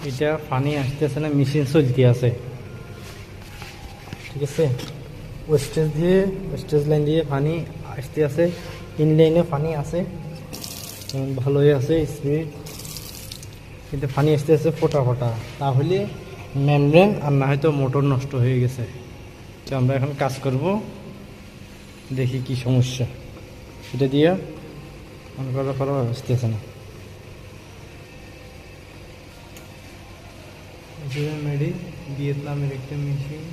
এটা পানি আসতেছে না, মেশিন চলতে আছে, ঠিক আছে। ওয়েস্টেজ লাইন দিয়ে পানি আসতে আছে, ইনলাইনে পানি আছে, ভালোই আছে স্পিড, কিন্তু পানি আসতে আছে ফোটা ফোটা, তাহলে মেমব্রেন আর না হয়তো মোটর নষ্ট হয়ে গেছে। তো আমরা এখন কাজ করব, দেখি কি সমস্যা। এটা দিয়ে মনে করা আসতেছে না। মেডি ভিয়েতনামের একটা মেশিন,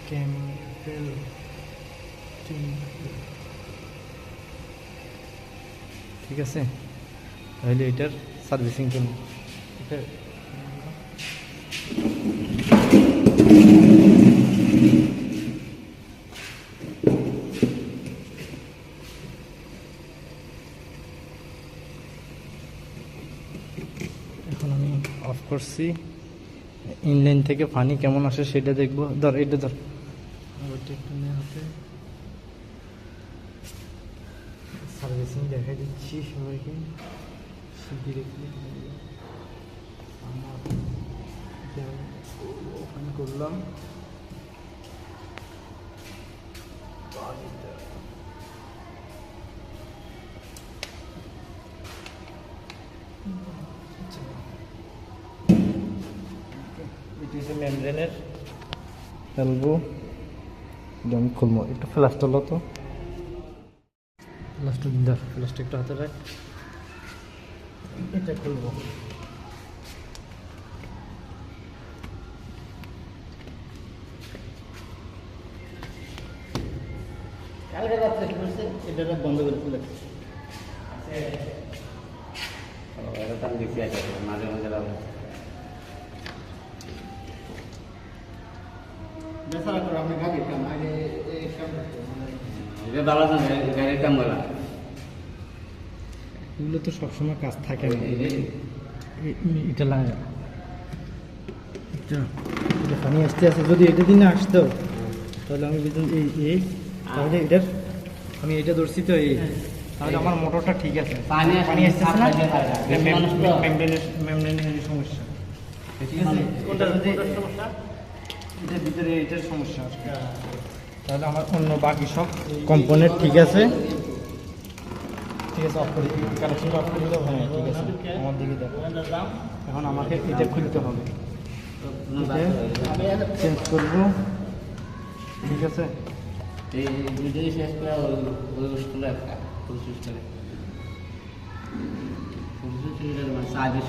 ক্যাম্পেল, ঠিক আছে। তাহলে এটার সার্ভিসিং করুন। এটা এখন আমি অফ করছি, ইনলাইন থেকে পানি কেমন আসে সেটা দেখবো। ধর এটা ধর, হাতে সার্ভিসিং দেখাই দিচ্ছি সবাইকে। ওপেন করলাম, মেমব্রেনের এলবো আমি খুলবো। একটু ফ্লাশ তোলো তো, ফ্লাশটা একটু হাতে রাখ, এটা খুলবো। এটা বন্ধ করে খুলে মাঝে মাঝে এগুলো তো সবসময় কাজ থাকে না। এটা লাগে, এটা পানি আসতে আসতে যদি এটা দিন আসতো তাহলে আমি এই তাহলে এটার আমি এটা ধরছি তো এই, তাহলে আমার মোটরটা ঠিক আছে, পানি আসতেছে না, মেমব্রেনের সমস্যা, ঠিক আছে। এটার ভিতরে এটার সমস্যা, তাহলে আমার অন্য বাকি সব কম্পোনেন্ট ঠিক আছে, ঠিক আছে। অফ করে কানেকশনটা অফ করে দিলেও হ্যাঁ ঠিক আছে। আমার দিকে দেখো, এখন আমাকে এটা খুলতে হবে, চেঞ্জ করবো, ঠিক আছে। এই শেষ করে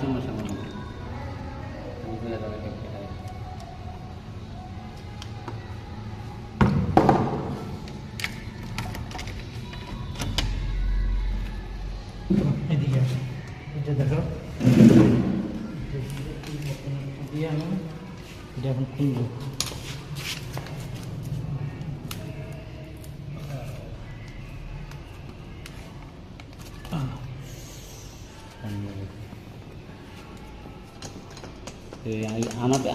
সমস্যা এদিকে আসো, এটা দেখো, দিয়ে আমি এটা এখন খুলবো।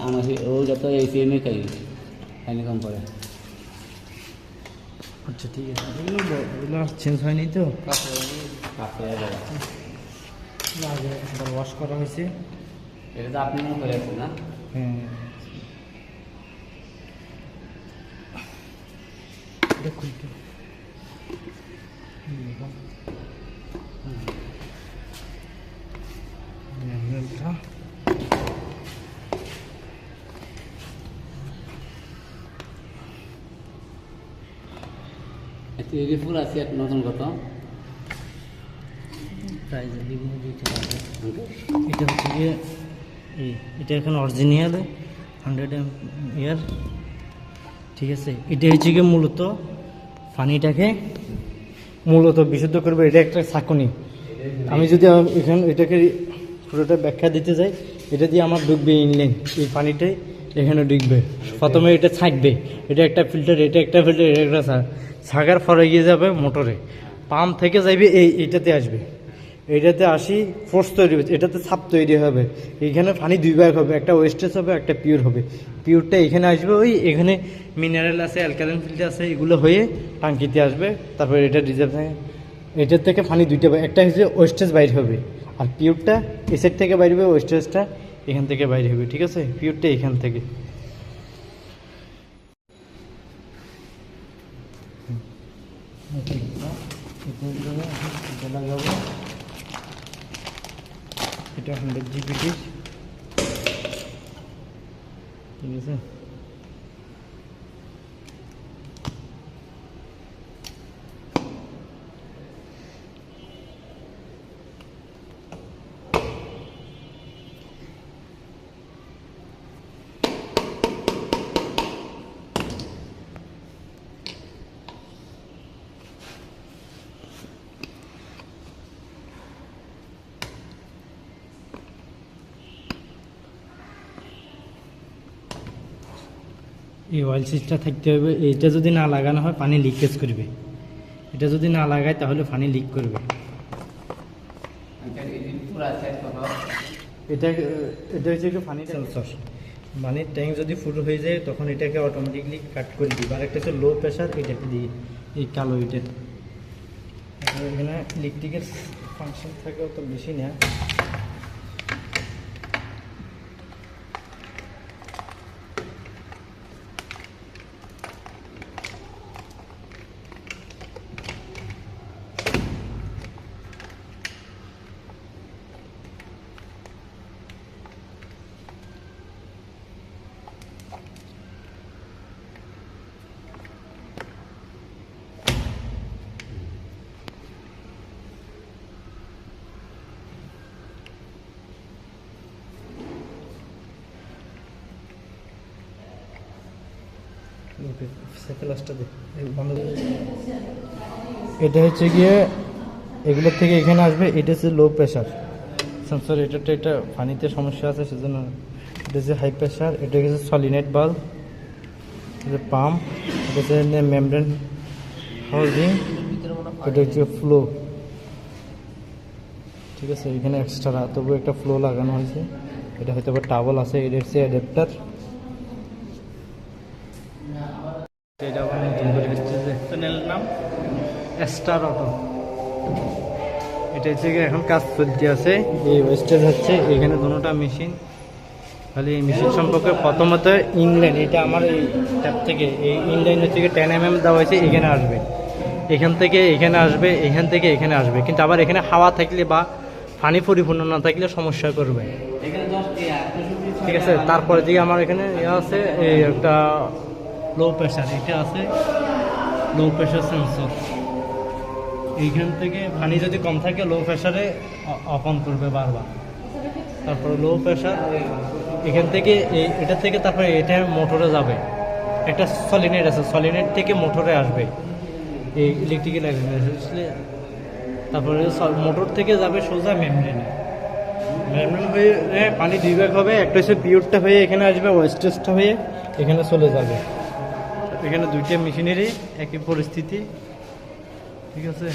আমার ও যত এসিএমএ খাই খাইনি কম পড়ে। আচ্ছা ঠিক আছে, এগুলো চেঞ্জ হয়নি তো, আগে একবার ওয়াশ করা হয়েছে। এটা তো আপনি মনে করে আছেন না? হ্যাঁ, এটা খুলতে ফুল আছে নতুন কত প্রাইস এটা হচ্ছে গিয়ে এটা এখন অরিজিনাল 100 ইয়ার, ঠিক আছে। এটা হচ্ছে গিয়ে মূলত পানিটাকে বিশুদ্ধ করবে, এটা একটা ছাঁকুনি। আমি যদি এটাকে পুরোটা ব্যাখ্যা দিতে যাই, এটা দিয়ে আমার ঢুকবে ইনলাইন, এই পানিটাই এখানে ঢুকবে, প্রথমে এটা ছাঁকবে, এটা একটা ফিল্টার, এটা একটা ফিল্টার, এটা একটা ছাঁকার পরে গিয়ে যাবে মোটরে, পাম্প থেকে যাবে এইটাতে আসবে, এইটাতে আসি ফোর্স তৈরি হচ্ছে, এটাতে ছাপ তৈরি হবে, এইখানে পানি দুই ভাগ হবে, একটা ওয়েস্টেজ হবে, একটা পিওর হবে। পিওরটা এখানে আসবে, এখানে মিনারেল আছে, অ্যালকালাইন ফিল্টার আছে, এগুলো হয়ে টাঙ্কিতে আসবে, তারপরে এটা রিজার্ভ থাকে। এটার থেকে পানি দুইটা, একটা হচ্ছে ওয়েস্টেজ বাইর হবে, আর পিওরটা এসের থেকে বাইর হবে, ওয়েস্টেজটা এখান থেকে বাইরে হবে, ঠিক আছে, পিওরটা এখান থেকে। এটা লাগাবো, এটা 100 জিবিটি, ঠিক আছে। এই অয়েল সুইচটা থাকতে হবে, এটা যদি না লাগানো হয় পানি লিকেজ করবে, এটা যদি না লাগায় তাহলে পানি লিক করবে। এটা এটা হচ্ছে কি পানি সেন্সর, মানে ট্যাঙ্ক যদি ফুল হয়ে যায় তখন এটাকে অটোমেটিকলি কাট করে দিবে। আর একটা হচ্ছে লো প্রেশার, এটাকে দিয়ে এই কালো এটা এখানে ইলেকট্রিকের ফাংশন থাকে অত বেশি না। ওকে, সাইকেলসটা দে, বন্ধ করে। এটা হচ্ছে গিয়ে এগুলোর থেকে এখানে আসবে, এটা হচ্ছে লো প্রেশার সেন্সর, এটা পানিতে সমস্যা আছে সেজন্য। এটা হচ্ছে হাই প্রেশার, এটা হচ্ছে সলিনেট বাল্ব, এটা পাম্প, এটা হচ্ছে মেমব্রেন হাউজিং, এটা হচ্ছে ফ্লো, ঠিক আছে। এখানে এক্সট্রা তবু একটা ফ্লো লাগানো হয়েছে, এটা হয়তো আবার টাওয়াল আছে, এটা হচ্ছে অ্যাডাপ্টার। এটা আবার নতুন করে হচ্ছে যে চ্যানেলের নাম স্টার অটো। এটা হচ্ছে এখন কাজ চলতে আছে, এই ওয়েস্টেজ হচ্ছে এখানে দুটোটা মেশিন। খালি এই মেশিন সম্পর্কে প্রথমত ইনলাইন, এটা আমার এই ট্যাপ থেকে এই ইনলাইন হচ্ছে 10 mm দেওয়া হয়েছে, এখানে আসবে, এখান থেকে এখানে আসবে, এখান থেকে এখানে আসবে। কিন্তু আবার এখানে হাওয়া থাকলে বা পানি পরিপূর্ণ না থাকলে সমস্যা করবে, ঠিক আছে। তারপরে দিকে আমার এখানে আছে এই একটা লো প্রেশার, এটা আছে লো প্রেশার সেন্সর। এইখান থেকে পানি যদি কম থাকে লো প্রেশারে অফ অন করবে বারবার। তারপরে লো প্রেশার এখান থেকে এটা থেকে তারপরে এটা মোটরে যাবে, একটা সলিনেট আছে, সলিনেট থেকে মোটরে আসবে এই ইলেকট্রিক্যাল আসলে। তারপরে মোটর থেকে যাবে সোজা মেমব্রেনে, মেমব্রেন হয়ে পানি দুই ভাগ হবে, একটা হচ্ছে পিওরটা হয়ে এখানে আসবে, ওয়েস্টেজটা হয়ে এখানে চলে যাবে। এখানে দুইটা মেশিনেরই একই পরিস্থিতি, ঠিক আছে।